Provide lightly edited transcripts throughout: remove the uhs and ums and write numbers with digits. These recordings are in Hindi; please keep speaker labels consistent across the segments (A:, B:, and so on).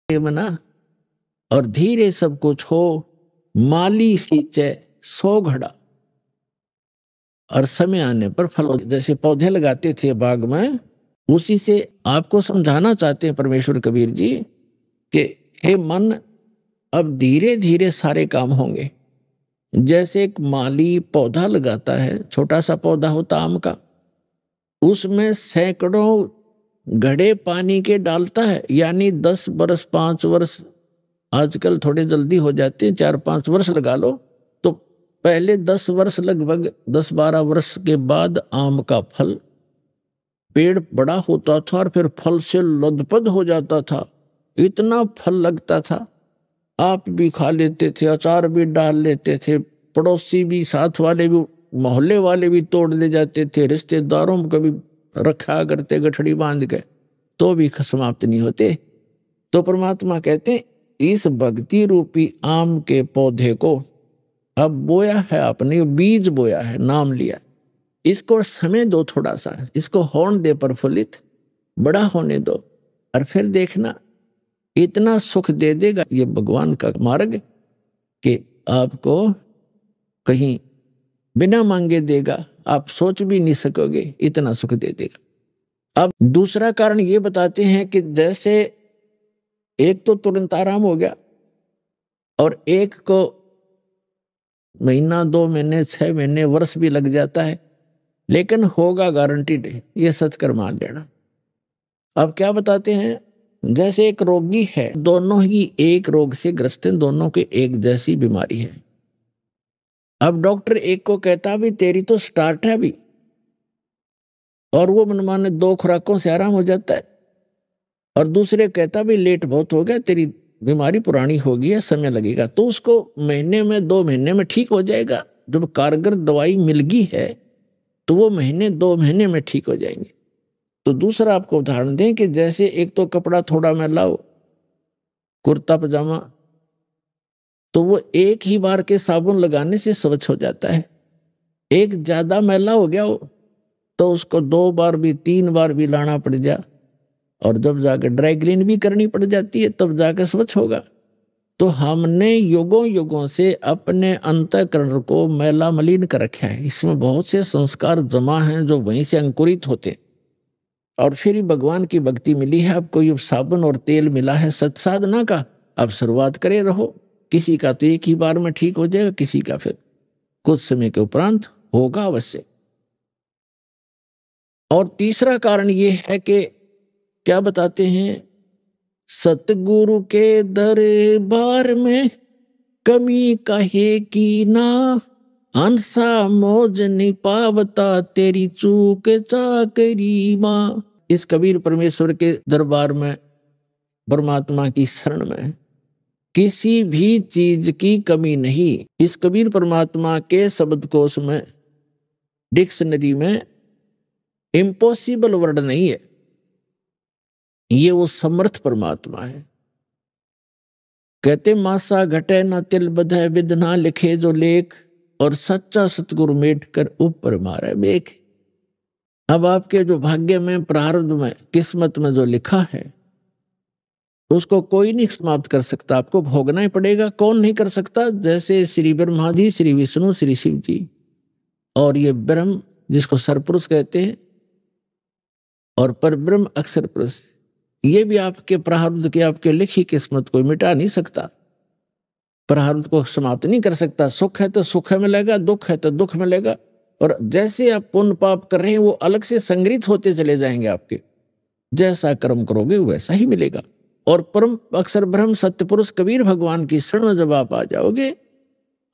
A: मना और धीरे सब कुछ हो, माली सींचे 100 घड़ा और समय आने पर फल हो। जैसे पौधे लगाते थे बाग में, उसी से आपको समझाना चाहते हैं परमेश्वर कबीर जी कि हे मन, अब धीरे धीरे सारे काम होंगे। जैसे एक माली पौधा लगाता है, छोटा सा पौधा होता आम का, उसमें सैकड़ों घड़े पानी के डालता है, यानी 10 वर्ष 5 वर्ष, आजकल थोड़े जल्दी हो जाते हैं, 4-5 वर्ष लगा लो, तो पहले 10 वर्ष, लगभग 10-12 वर्ष के बाद आम का फल, पेड़ बड़ा होता था और फिर फल से लदपद हो जाता था, इतना फल लगता था, आप भी खा लेते थे, अचार भी डाल लेते थे, पड़ोसी भी, साथ वाले भी, मोहल्ले वाले भी तोड़ ले जाते थे, रिश्तेदारों में कभी रखा करते गठड़ी बांध के, तो भी समाप्त नहीं होते। तो परमात्मा कहते हैं इस भक्ति रूपी आम के पौधे को अब बोया है आपने, बीज बोया है, नाम लिया, इसको समय दो, थोड़ा सा इसको होने दे प्रफुल्लित, बड़ा होने दो, और फिर देखना इतना सुख दे देगा ये भगवान का मार्ग कि आपको कहीं बिना मांगे देगा, आप सोच भी नहीं सकोगे, इतना सुख दे देगा। अब दूसरा कारण ये बताते हैं कि जैसे एक तो तुरंत आराम हो गया और एक को महीना, 2 महीने, 6 महीने, वर्ष भी लग जाता है, लेकिन होगा गारंटीड है, ये सचकर मान लेना। अब क्या बताते हैं, जैसे एक रोगी है, दोनों ही एक रोग से ग्रस्त हैं, दोनों के एक जैसी बीमारी है। अब डॉक्टर एक को कहता भी तेरी तो स्टार्ट है अभी, और वो मनमाने 2 खुराकों से आराम हो जाता है, और दूसरे कहता भी लेट बहुत हो गया, तेरी बीमारी पुरानी हो गई है, समय लगेगा, तो उसको महीने में, 2 महीने में ठीक हो जाएगा। जब कारगर दवाई मिल गई है तो वो महीने, 2 महीने में ठीक हो जाएंगे। तो दूसरा आपको उदाहरण दें कि जैसे एक तो कपड़ा थोड़ा मैला हो, कुर्ता पजामा, तो वो एक ही बार के साबुन लगाने से स्वच्छ हो जाता है। एक ज्यादा मैला हो गया हो तो उसको 2 बार भी, 3 बार भी लाना पड़ जा, और जब जाकर ड्राई क्लीन भी करनी पड़ जाती है, तब जाकर स्वच्छ होगा। तो हमने युगों युगों से अपने अंतःकरण को मैला मलिन कर रखा है, इसमें बहुत से संस्कार जमा हैं जो वहीं से अंकुरित होते, और फिर ही भगवान की भक्ति मिली है। आपको ये साबुन और तेल मिला है सत साधना का, अब शुरुआत करे रहो। किसी का तो एक ही बार में ठीक हो जाएगा, किसी का फिर कुछ समय के उपरांत होगा अवश्य। और तीसरा कारण ये है कि क्या बताते हैं, सतगुरु के दरबार में कमी कहे की ना, हंसा मौज नहीं पावता तेरी चूक चाकरी मां। इस कबीर परमेश्वर के दरबार में, परमात्मा की शरण में किसी भी चीज की कमी नहीं। इस कबीर परमात्मा के शब्दकोश में, डिक्शनरी में इम्पॉसिबल वर्ड नहीं है, ये वो समर्थ परमात्मा है। कहते मासा घटे ना तिल बधे, विद ना लिखे जो लेख, और सच्चा सतगुरु मेट कर ऊपर मारे बेख। अब आपके जो भाग्य में, प्रारब्ध में, किस्मत में जो लिखा है उसको कोई नहीं समाप्त कर सकता, आपको भोगना ही पड़ेगा। कौन नहीं कर सकता, जैसे श्री ब्रह्मा जी, श्री विष्णु, श्री शिव जी, और ये ब्रह्म जिसको सरपुरुष कहते हैं, और परब्रह्म अक्षर पुरुष, ये भी आपके प्रारब्ध की, आपके लिखी किस्मत को मिटा नहीं सकता, प्रारब्ध को समाप्त नहीं कर सकता। सुख है तो सुख मिलेगा, दुख है तो दुख मिलेगा, और जैसे आप पुण्य पाप कर रहे हैं वो अलग से संग्रहित होते चले जाएंगे आपके, जैसा कर्म करोगे वैसा ही मिलेगा। और परम अक्षर ब्रह्म सत्य पुरुष कबीर भगवान की शरण में जब आप आ जाओगे,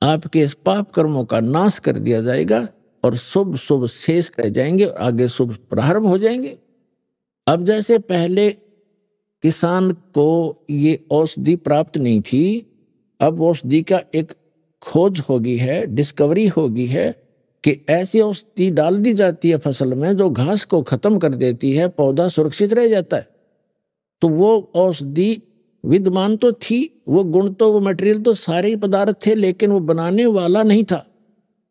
A: आपके इस पाप कर्मों का नाश कर दिया जाएगा, और शुभ शुभ शेष रह जाएंगे, और आगे शुभ प्रारंभ हो जाएंगे। अब जैसे पहले किसान को ये औषधि प्राप्त नहीं थी, अब औषधि का एक खोज हो गई है, डिस्कवरी हो गई है कि ऐसी औषधि डाल दी जाती है फसल में जो घास को खत्म कर देती है, पौधा सुरक्षित रह जाता है। तो वो औषधि विद्यमान तो थी, वो गुण तो, वो मटेरियल तो सारे ही पदार्थ थे, लेकिन वो बनाने वाला नहीं था।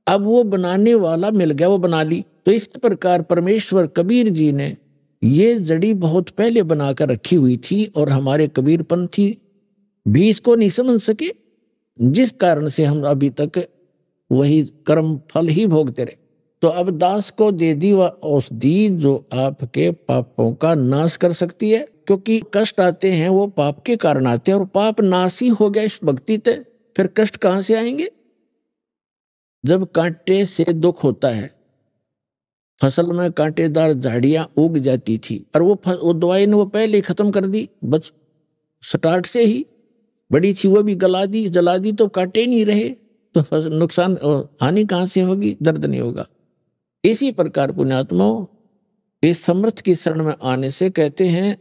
A: अब वो बनाने वाला मिल गया, वो बना ली। तो इस प्रकार परमेश्वर कबीर जी ने ये जड़ी बहुत पहले बनाकर रखी हुई थी और हमारे कबीरपंथी भी इसको नहीं समझ सके, जिस कारण से हम अभी तक वही कर्म फल ही भोगते रहे। तो अब दास को दे दी वह औषधि जो आपके पापों का नाश कर सकती है, क्योंकि कष्ट आते हैं वो पाप के कारण आते हैं और पाप नाश ही हो गया इस भक्ति से, फिर कष्ट कहां से आएंगे। जब कांटे से दुख होता है, फसल में कांटेदार झाड़ियां उग जाती थी और वो दवाई ने वो पहले ही खत्म कर दी, बस स्टार्ट से ही बड़ी थी वो भी गला दी जला दी, तो कांटे नहीं रहे, तो नुकसान हानि कहां से होगी, दर्द नहीं होगा। इसी प्रकार पुण्यात्माओं इस समर्थ की शरण में आने से कहते हैं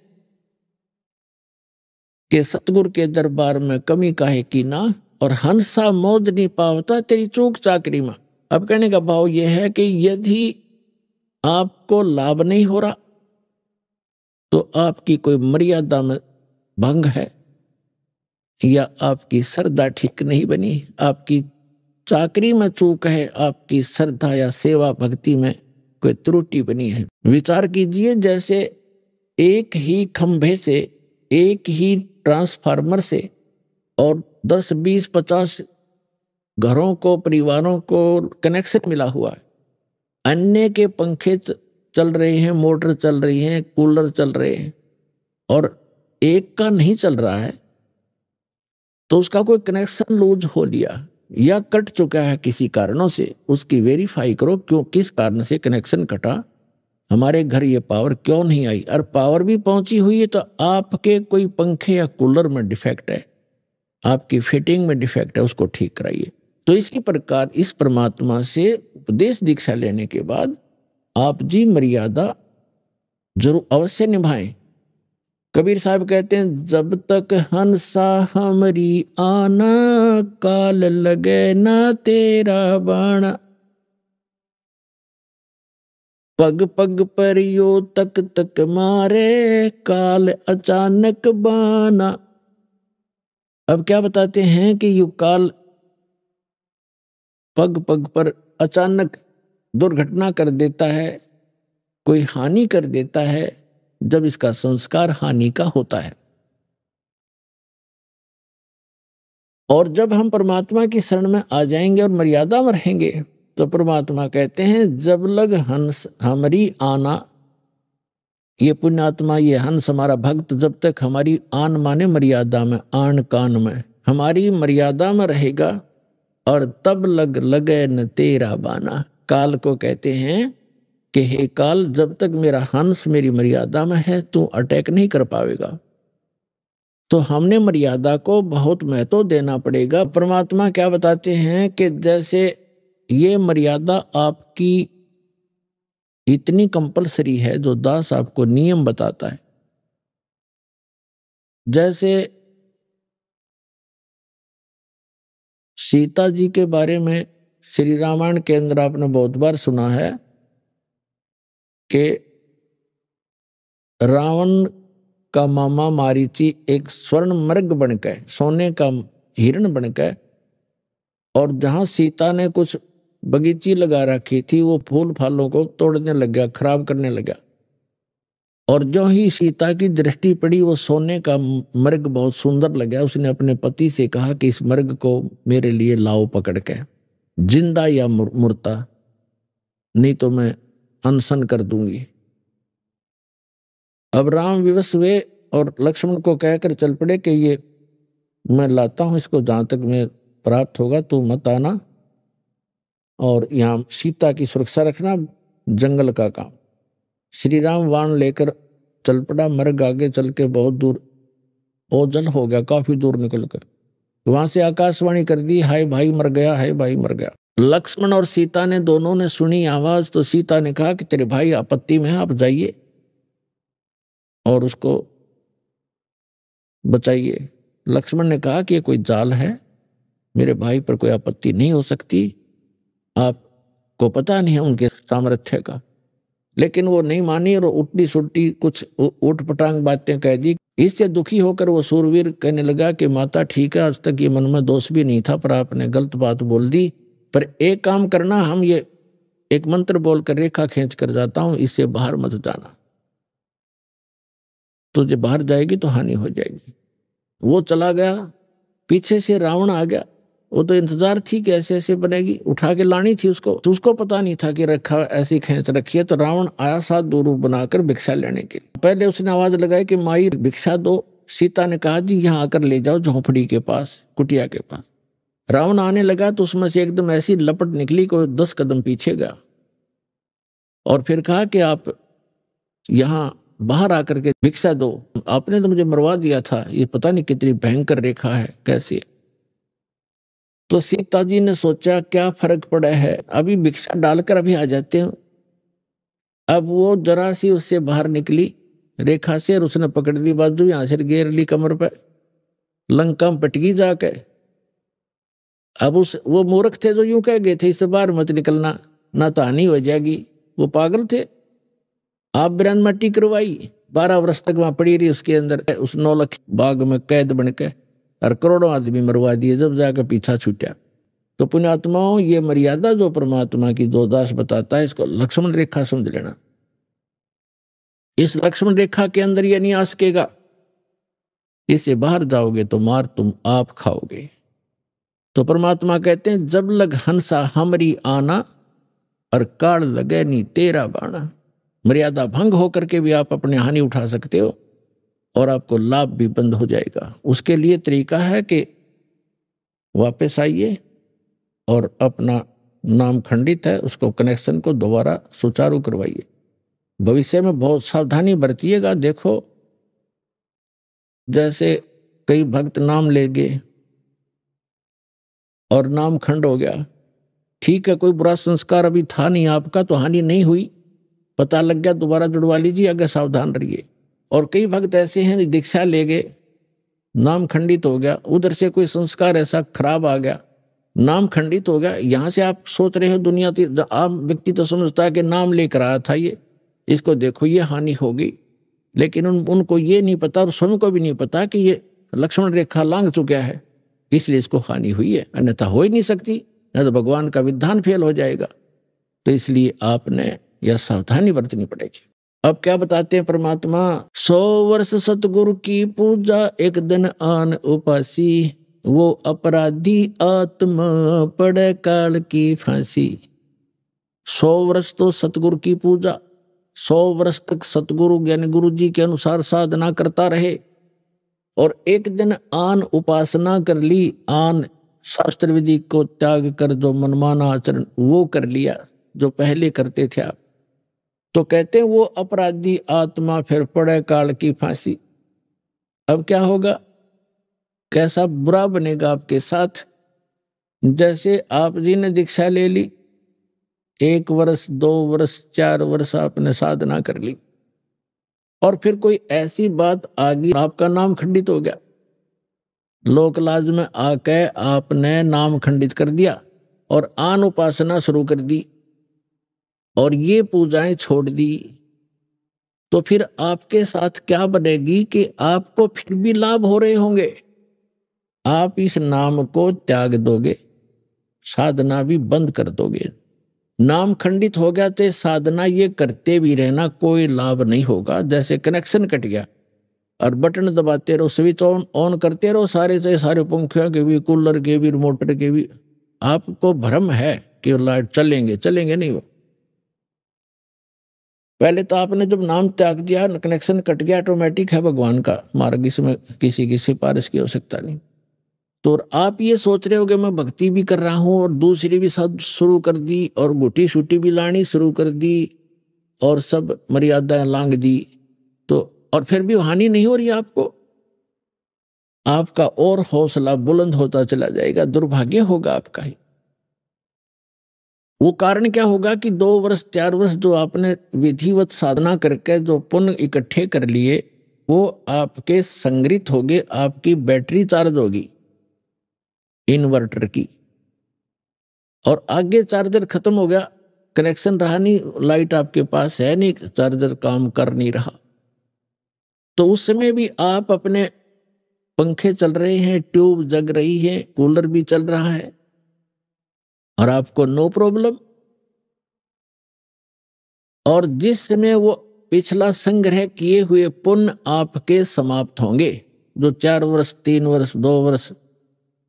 A: कि सतगुरु के दरबार में कमी काहे की ना, और हंसा मौज नहीं पावता तेरी चूक चाकरी में। अब कहने का भाव यह है कि यदि आपको लाभ नहीं हो रहा तो आपकी कोई मर्यादा में भंग है, या आपकी श्रद्धा ठीक नहीं बनी, आपकी चाकरी में चूक है, आपकी श्रद्धा या सेवा भक्ति में कोई त्रुटि बनी है। विचार कीजिए, जैसे एक ही खंभे से, एक ही ट्रांसफार्मर से और 10, 20, 50 घरों को, परिवारों को कनेक्शन मिला हुआ है, अन्य के पंखे चल रहे हैं, मोटर चल रही है, कूलर चल रहे हैं, और एक का नहीं चल रहा है, तो उसका कोई कनेक्शन लूज हो लिया या कट चुका है किसी कारणों से, उसकी वेरीफाई करो क्यों, किस कारण से कनेक्शन कटा, हमारे घर ये पावर क्यों नहीं आई। और पावर भी पहुंची हुई है तो आपके कोई पंखे या कूलर में डिफेक्ट है, आपकी फिटिंग में डिफेक्ट है, उसको ठीक कराइए। तो इसी प्रकार इस परमात्मा से उपदेश दीक्षा लेने के बाद आप जी मर्यादा जरूर अवश्य निभाएं। कबीर साहब कहते हैं, जब तक हंसा हमरी आना, काल लगे ना तेरा बाणा, पग पग पर यो तक तक मारे, काल अचानक बाना। अब क्या बताते हैं कि यो काल पग पग पर अचानक दुर्घटना कर देता है, कोई हानि कर देता है, जब इसका संस्कार हानि का होता है। और जब हम परमात्मा की शरण में आ जाएंगे और मर्यादा में रहेंगे तो परमात्मा कहते हैं, जब लग हंस हमारी आना, ये पुण्यात्मा, ये हंस हमारा भक्त जब तक हमारी आन माने मर्यादा में, आन कान में हमारी मर्यादा में रहेगा, और तब लग लगे न तेरा बाना। काल को कहते हैं कि हे काल, जब तक मेरा हंस मेरी मर्यादा में है तू अटैक नहीं कर पाएगा। तो हमने मर्यादा को बहुत महत्व देना पड़ेगा। परमात्मा क्या बताते हैं कि जैसे ये मर्यादा आपकी इतनी कंपलसरी है, जो दास आपको नियम बताता है, जैसे सीता जी के बारे में श्री रामायण के अंदर आपने बहुत बार सुना है कि रावण का मामा मारीची एक स्वर्ण मृग बनकर, सोने का हिरण बनकर, और जहां सीता ने कुछ बगीची लगा रखी थी वो फूल फालों को तोड़ने लग गया, खराब करने लगा, और जो ही सीता की दृष्टि पड़ी वो सोने का मृग बहुत सुंदर लगा, उसने अपने पति से कहा कि इस मृग को मेरे लिए लाओ पकड़ के, जिंदा या मुर्दा, नहीं तो मैं अनशन कर दूंगी। अब राम विवश हुए और लक्ष्मण को कहकर चल पड़े कि ये मैं लाता हूं इसको, जहां तक मैं प्राप्त होगा तू मत आना, और यहाँ सीता की सुरक्षा रखना, जंगल का काम। श्री राम वाण लेकर चल पड़ा, मर्ग आगे चल के बहुत दूर ओझल हो गया, काफी दूर निकल कर वहां से आकाशवाणी कर दी, हाय भाई मर गया, हाय भाई मर गया। लक्ष्मण और सीता ने दोनों ने सुनी आवाज, तो सीता ने कहा कि तेरे भाई आपत्ति में है, आप जाइए और उसको बचाइए। लक्ष्मण ने कहा कि ये कोई जाल है, मेरे भाई पर कोई आपत्ति नहीं हो सकती, आपको पता नहीं है उनके सामर्थ्य का। लेकिन वो नहीं मानी और उल्टी सुल्टी कुछ ऊट पटांग बातें कह दी। इससे दुखी होकर वो सूरवीर कहने लगा कि माता ठीक है, आज तक ये मन में दोष भी नहीं था, पर आपने गलत बात बोल दी, पर एक काम करना, हम ये एक मंत्र बोलकर रेखा खींच कर जाता हूं, इससे बाहर मत जाना। तो जब बाहर जाएगी तो हानि हो जाएगी। वो चला गया, पीछे से रावण आ गया। वो तो इंतजार थी कि ऐसे ऐसे बनेगी, उठा के लानी थी उसको, तो उसको पता नहीं था कि रखा ऐसी खींच रखी है। तो रावण आया साथ दो रूप बनाकर भिक्षा लेने के लिए। पहले उसने आवाज लगाई कि माई भिक्षा दो। सीता ने कहा जी यहाँ आकर ले जाओ झोंपड़ी के पास, कुटिया के पास। रावण आने लगा तो उसमें से एकदम ऐसी लपट निकली, कोई 10 कदम पीछे गया और फिर कहा कि आप यहाँ बाहर आकर के भिक्षा दो, आपने तो मुझे मरवा दिया था, ये पता नहीं कितनी भयंकर रेखा है, कैसी है। तो सीता जी ने सोचा क्या फर्क पड़ा है, अभी भिक्षा डालकर अभी आ जाते हैं। अब वो जरा सी उससे बाहर निकली रेखा से और उसने पकड़ दी बाजू, यहां से घेर ली कमर पे, लंका में पटकी जाके। अब वो मूर्ख थे जो यूं कह गए थे इससे बाहर मत निकलना, ना तो हानि हो जाएगी। वो पागल थे। आप बिरान मट्टी करवाई, 12 वर्ष तक वहां पड़ी रही उसके अंदर, उस 9 लाख बाग में कैद बन के, और करोड़ों आदमी मरवा दिए जब जाकर पीछा छूटा। तो पुण्यात्माओं, ये मर्यादा जो परमात्मा की जो दास बताता है, इसको लक्ष्मण रेखा समझ लेना। इस लक्ष्मण रेखा के अंदर ये नहीं आ सकेगा, इससे बाहर जाओगे तो मार तुम आप खाओगे। तो परमात्मा कहते हैं जब लग हंसा हमरी आना, और काल लगे नी तेरा बाणा। मर्यादा भंग होकर के भी आप अपनी हानि उठा सकते हो और आपको लाभ भी बंद हो जाएगा। उसके लिए तरीका है कि वापस आइए और अपना नाम खंडित है उसको कनेक्शन को दोबारा सुचारू करवाइए। भविष्य में बहुत सावधानी बरतिएगा। देखो जैसे कई भक्त नाम ले गए और नाम खंड हो गया, ठीक है, कोई बुरा संस्कार अभी था नहीं आपका तो हानि नहीं हुई, पता लग गया दोबारा जुड़वा लीजिए, अगर सावधान रहिए। और कई भक्त ऐसे हैं दीक्षा ले गए, नाम खंडित हो गया, उधर से कोई संस्कार ऐसा खराब आ गया, नाम खंडित हो गया। यहां से आप सोच रहे हो दुनिया आम व्यक्ति तो समझता है कि नाम लेकर आया था ये, इसको देखो ये हानि होगी, लेकिन उनको ये नहीं पता और स्वयं को भी नहीं पता कि ये लक्ष्मण रेखा लांघ चुका है, इसलिए इसको हानि हुई है, अन्यथा हो ही नहीं सकती, न तो भगवान का विधान फेल हो जाएगा। तो इसलिए आपने यह सावधानी बरतनी पड़ेगी। अब क्या बताते हैं परमात्मा, 100 वर्ष सतगुरु की पूजा, एक दिन आन उपासी, वो अपराधी आत्मा पड़े काल की फांसी। 100 वर्ष तो सतगुरु की पूजा, 100 वर्ष तक सतगुरु यानी गुरु जी के अनुसार साधना करता रहे, और एक दिन आन उपासना कर ली, आन शास्त्र विधि को त्याग कर जो मनमाना आचरण वो कर लिया जो पहले करते थे आप, तो कहते हैं वो अपराधी आत्मा फिर पड़े काल की फांसी। अब क्या होगा, कैसा बुरा बनेगा आपके साथ। जैसे आप जी ने दीक्षा ले ली, 1 वर्ष 2 वर्ष 4 वर्ष आपने साधना कर ली, और फिर कोई ऐसी बात आ गई आपका नाम खंडित हो गया, लोक लाज में आके आपने नाम खंडित कर दिया और आन उपासना शुरू कर दी और ये पूजाएं छोड़ दी, तो फिर आपके साथ क्या बनेगी कि आपको फिर भी लाभ हो रहे होंगे। आप इस नाम को त्याग दोगे, साधना भी बंद कर दोगे। नाम खंडित हो गया तो साधना ये करते भी रहना, कोई लाभ नहीं होगा। जैसे कनेक्शन कट गया और बटन दबाते रहो, स्विच ऑन ऑन करते रहो, सारे से सारे पंखियों के भी, कूलर के भी, मोटर के भी, आपको भ्रम है कि लाइट चलेंगे, चलेंगे नहीं। वो पहले तो आपने जब नाम त्याग दिया, कनेक्शन कट गया, ऑटोमेटिक है भगवान का मार्ग, इसमें किसी की सिफारिश की आवश्यकता नहीं। तो आप ये सोच रहे हो कि मैं भक्ति भी कर रहा हूं और दूसरी भी सब शुरू कर दी और गुटी शूटी भी लानी शुरू कर दी और सब मर्यादाएं लांघ दी, तो और फिर भी हानि नहीं हो रही आपको, आपका और हौसला बुलंद होता चला जाएगा, दुर्भाग्य होगा आपका ही। वो कारण क्या होगा कि 2 वर्ष 4 वर्ष जो आपने विधिवत साधना करके जो पुण्य इकट्ठे कर लिए, वो आपके संग्रहित होंगे, आपकी बैटरी चार्ज होगी इन्वर्टर की, और आगे चार्जर खत्म हो गया, कनेक्शन रहा नहीं, लाइट आपके पास है नहीं, चार्जर काम कर नहीं रहा, तो उस समय भी आप अपने पंखे चल रहे हैं, ट्यूब जग रही है, कूलर भी चल रहा है और आपको नो प्रॉब्लम। और जिस समय वो पिछला संग्रह किए हुए पुण्य आपके समाप्त होंगे। जो 4 वर्ष 3 वर्ष 2 वर्ष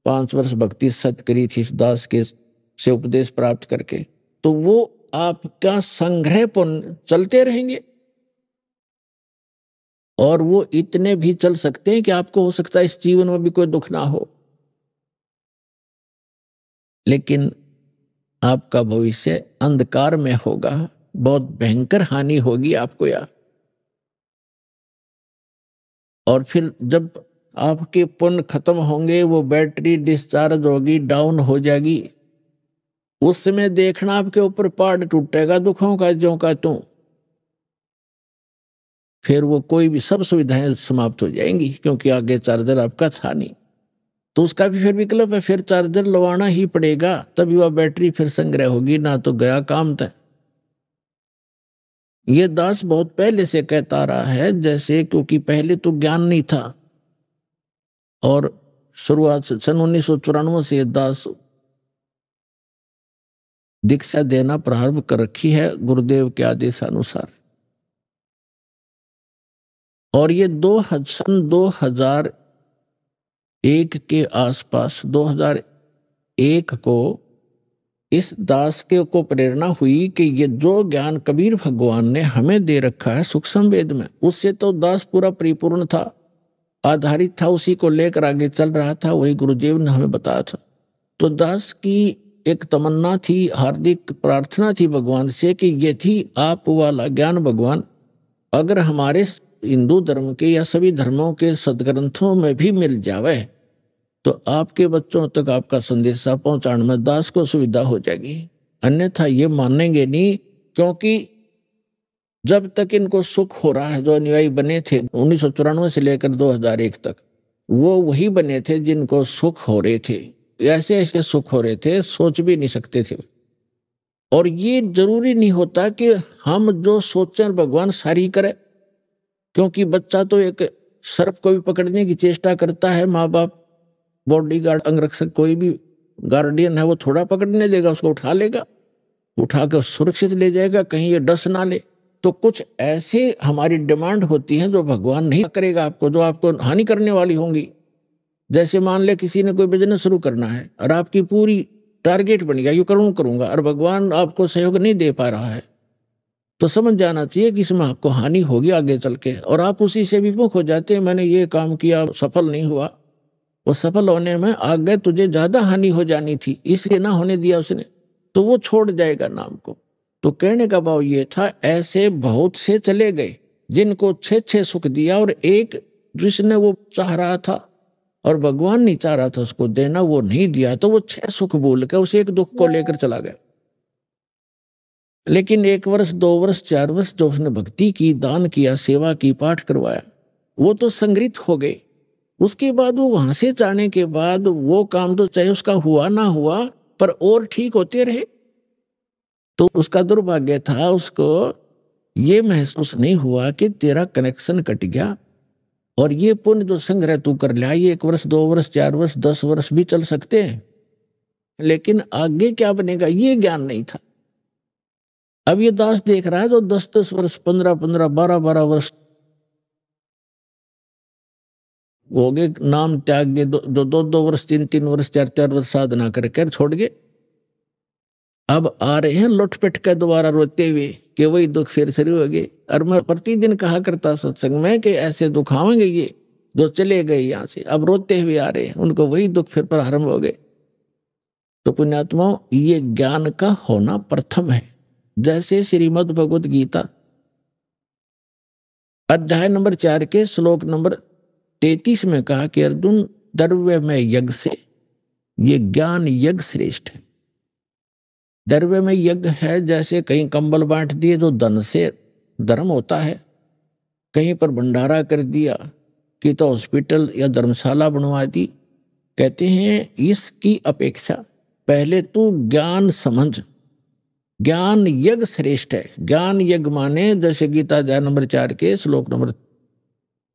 A: 5 वर्ष भक्ति सत करी थी इस दास के से उपदेश प्राप्त करके, तो वो आपका संग्रह पुण्य चलते रहेंगे। और वो इतने भी चल सकते हैं कि आपको हो सकता है इस जीवन में भी कोई दुख ना हो, लेकिन आपका भविष्य अंधकार में होगा, बहुत भयंकर हानि होगी आपको यार। और फिर जब आपके पुण्य खत्म होंगे, वो बैटरी डिस्चार्ज होगी, डाउन हो जाएगी, उस समय देखना आपके ऊपर पहाड़ टूटेगा दुखों का ज्यों का त्यों। फिर वो कोई भी सब सुविधाएं समाप्त हो जाएंगी, क्योंकि आगे चार्जर आपका था नहीं। तो उसका भी फिर विकल्प है, फिर चार्जर लगवाना ही पड़ेगा, तभी वह बैटरी फिर संग्रह होगी, ना तो गया काम तय। ये दास बहुत पहले से कहता रहा है, जैसे क्योंकि पहले तो ज्ञान नहीं था, और शुरुआत से सन 1994 से दास दीक्षा देना प्रारंभ कर रखी है गुरुदेव के आदेशानुसार। और ये सन 2001 के आसपास 2001 को इस दास के को प्रेरणा हुई कि ये जो ज्ञान कबीर भगवान ने हमें दे रखा है सूक्ष्म वेद में, उससे तो दास पूरा परिपूर्ण था, आधारित था, उसी को लेकर आगे चल रहा था, वही गुरुदेव ने हमें बताया था। तो दास की एक तमन्ना थी, हार्दिक प्रार्थना थी भगवान से कि यदि आप वाला ज्ञान भगवान अगर हमारे हिंदू धर्म के या सभी धर्मों के सदग्रंथों में भी मिल जावे, तो आपके बच्चों तक आपका संदेशा पहुंचाने में दास को सुविधा हो जाएगी। अन्यथा ये मानेंगे नहीं, क्योंकि जब तक इनको सुख हो रहा है, जो अनुयायी बने थे 1994 से लेकर 2001 तक, वो वही बने थे जिनको सुख हो रहे थे, ऐसे ऐसे सुख हो रहे थे सोच भी नहीं सकते थे। और ये जरूरी नहीं होता कि हम जो सोचें भगवान सारी करे, क्योंकि बच्चा तो एक सर्प को भी पकड़ने की चेष्टा करता है, माँ बाप बॉडीगार्ड अंगरक्षक कोई भी गार्डियन है वो थोड़ा पकड़ने देगा, उसको उठा लेगा, उठाकर सुरक्षित ले जाएगा, कहीं ये डस ना ले। तो कुछ ऐसे हमारी डिमांड होती है जो भगवान नहीं करेगा आपको, जो आपको हानि करने वाली होंगी। जैसे मान ले किसी ने कोई बिजनेस शुरू करना है और आपकी पूरी टारगेट बन गया ये करूंगा, और भगवान आपको सहयोग नहीं दे पा रहा है, तो समझ जाना चाहिए कि इसमें आपको हानि होगी आगे चल के, और आप उसी से विमुख हो जाते हैं, मैंने ये काम किया सफल नहीं हुआ, वो सफल होने में आगे तुझे ज्यादा हानि हो जानी थी, इसलिए ना होने दिया उसने, तो वो छोड़ जाएगा नाम को। तो कहने का भाव ये था, ऐसे बहुत से चले गए जिनको 6 सुख दिया, और एक जिसने वो चाह रहा था और भगवान नहीं चाह रहा था उसको देना, वो नहीं दिया, तो वो 6 सुख बोल के उस एक दुख को लेकर चला गया। लेकिन 1 वर्ष 2 वर्ष 4 वर्ष जो उसने भक्ति की, दान किया, सेवा की, पाठ करवाया, वो तो संग्रहित हो गए। उसके बाद वो वहां से जाने के बाद वो काम तो चाहे उसका हुआ ना हुआ, पर और ठीक होते रहे। तो उसका दुर्भाग्य था, उसको ये महसूस नहीं हुआ कि तेरा कनेक्शन कट गया, और ये पुण्य जो संग्रह तू कर लिया, ये 1 वर्ष 2 वर्ष 4 वर्ष 10 वर्ष भी चल सकते हैं, लेकिन आगे क्या बनेगा ये ज्ञान नहीं था। अब ये दास देख रहा है जो 10-10 वर्ष 15-15 12-12 वर्ष हो गए नाम त्याग गए, जो 2-2 वर्ष 3-3 वर्ष 4-4 वर्ष साधना करके छोड़ गए, अब आ रहे हैं लुटपिट के दोबारा रोते हुए कि वही दुख फिर शुरू हो गए। और मैं प्रतिदिन कहा करता सत्संग में कि ऐसे दुख आवेंगे ये जो चले गए यहाँ से, अब रोते हुए आ रहे हैं, उनको वही दुख फिर प्रारंभ हो गए। तो पुण्यात्माओं, ये ज्ञान का होना प्रथम है। जैसे श्रीमद् भगवद गीता अध्याय नंबर 4 के श्लोक नंबर 33 में कहा कि अर्जुन, द्रव्य में यज्ञ से ये ज्ञान यज्ञ श्रेष्ठ है। द्रव्य में यज्ञ है, जैसे कहीं कंबल बांट दिए जो धन से धर्म होता है, कहीं पर भंडारा कर दिया कि तो हॉस्पिटल या धर्मशाला बनवा दी। कहते हैं इसकी अपेक्षा पहले तू ज्ञान समझ, ज्ञान यज्ञ श्रेष्ठ है। ज्ञान यज्ञ माने जैसे गीता अध्याय नंबर 4 के श्लोक नंबर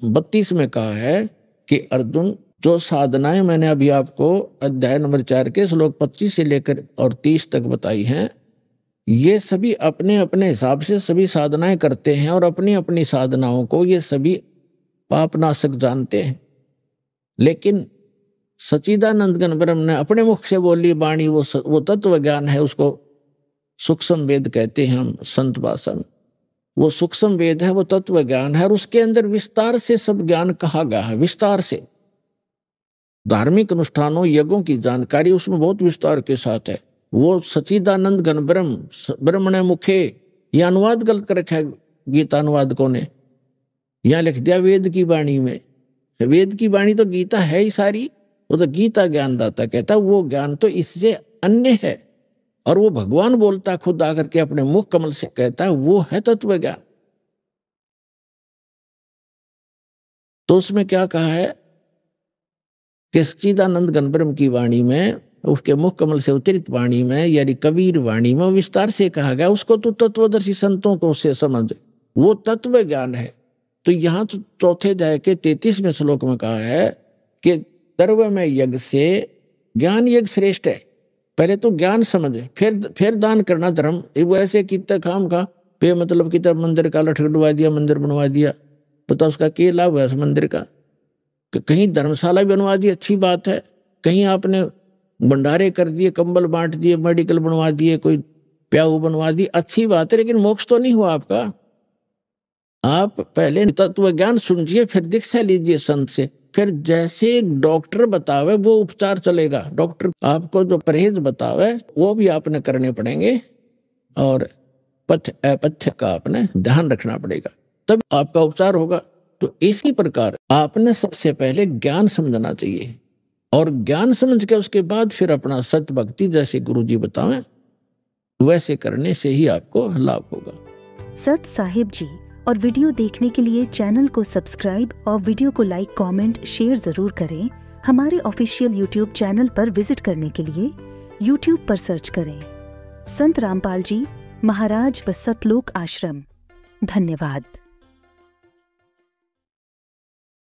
A: 32 में कहा है कि अर्जुन, जो साधनाएं मैंने अभी आपको अध्याय नंबर 4 के श्लोक 25 से लेकर और 30 तक बताई हैं, ये सभी अपने अपने हिसाब से सभी साधनाएं करते हैं और अपनी अपनी साधनाओं को ये सभी पापनाशक जानते हैं। लेकिन सच्चिदानंद घन ब्रह्म ने अपने मुख से बोली वाणी वो तत्व ज्ञान है, उसको सूक्ष्म वेद कहते हैं हम संत भाषा में। वो सूक्ष्म वेद है, वो तत्व ज्ञान है और उसके अंदर विस्तार से सब ज्ञान कहा गया है। विस्तार से धार्मिक अनुष्ठानों यज्ञों की जानकारी उसमें बहुत विस्तार के साथ है। वो सच्चिदानंद घन ब्रह्मणे मुखे, यह अनुवाद गलत कर रखा है गीता अनुवादकों ने, यहां लिख दिया वेद की वाणी में। वेद की वाणी तो गीता है ही सारी, वो तो गीता ज्ञानदाता कहता, वो ज्ञान तो इससे अन्य है। और वो भगवान बोलता खुद आकर के अपने मुख कमल से कहता है, वो है तत्व ज्ञान। तो उसमें क्या कहा है कि सच्चिदानंद घन ब्रह्म की वाणी में, उसके मुख कमल से उतरित वाणी में, यानी कबीर वाणी में विस्तार से कहा गया, उसको तो तत्वदर्शी संतों को से समझ, वो तत्व ज्ञान है। तो यहाँ तो चौथे अध्याय के 33वें श्लोक में कहा है कि सर्व में यज्ञ से ज्ञान यज्ञ श्रेष्ठ है। पहले तो ज्ञान समझ, फिर दान करना धर्म। वो ऐसे कितना काम का पे मतलब कितना मंदिर का लठगडवा दिया, मंदिर बनवा दिया, पता उसका क्या लाभ है उस मंदिर का। कहीं धर्मशाला बनवा दी, अच्छी बात है। कहीं आपने भंडारे कर दिए, कंबल बांट दिए, मेडिकल बनवा दिए, कोई प्याऊ बनवा दी, अच्छी बात है, लेकिन मोक्ष तो नहीं हुआ आपका। आप पहले तत्व ज्ञान सुनिए, फिर दीक्षा लीजिए संत से, फिर जैसे डॉक्टर बतावे वो उपचार चलेगा। डॉक्टर आपको जो परहेज बतावे वो भी आपने करने पड़ेंगे और पथ्य अपथ्य का आपने ध्यान रखना पड़ेगा, तब आपका उपचार होगा। तो इसी प्रकार आपने सबसे पहले ज्ञान समझना चाहिए और ज्ञान समझ के उसके बाद फिर अपना सत्य भक्ति जैसे गुरुजी बतावें वैसे करने से ही आपको लाभ होगा।
B: सत साहिब जी और वीडियो देखने के लिए चैनल को सब्सक्राइब और वीडियो को लाइक, कमेंट, शेयर जरूर करें। हमारे ऑफिशियल यूट्यूब चैनल पर विजिट करने के लिए यूट्यूब पर सर्च करें संत रामपाल जी महाराज व सतलोक आश्रम। धन्यवाद।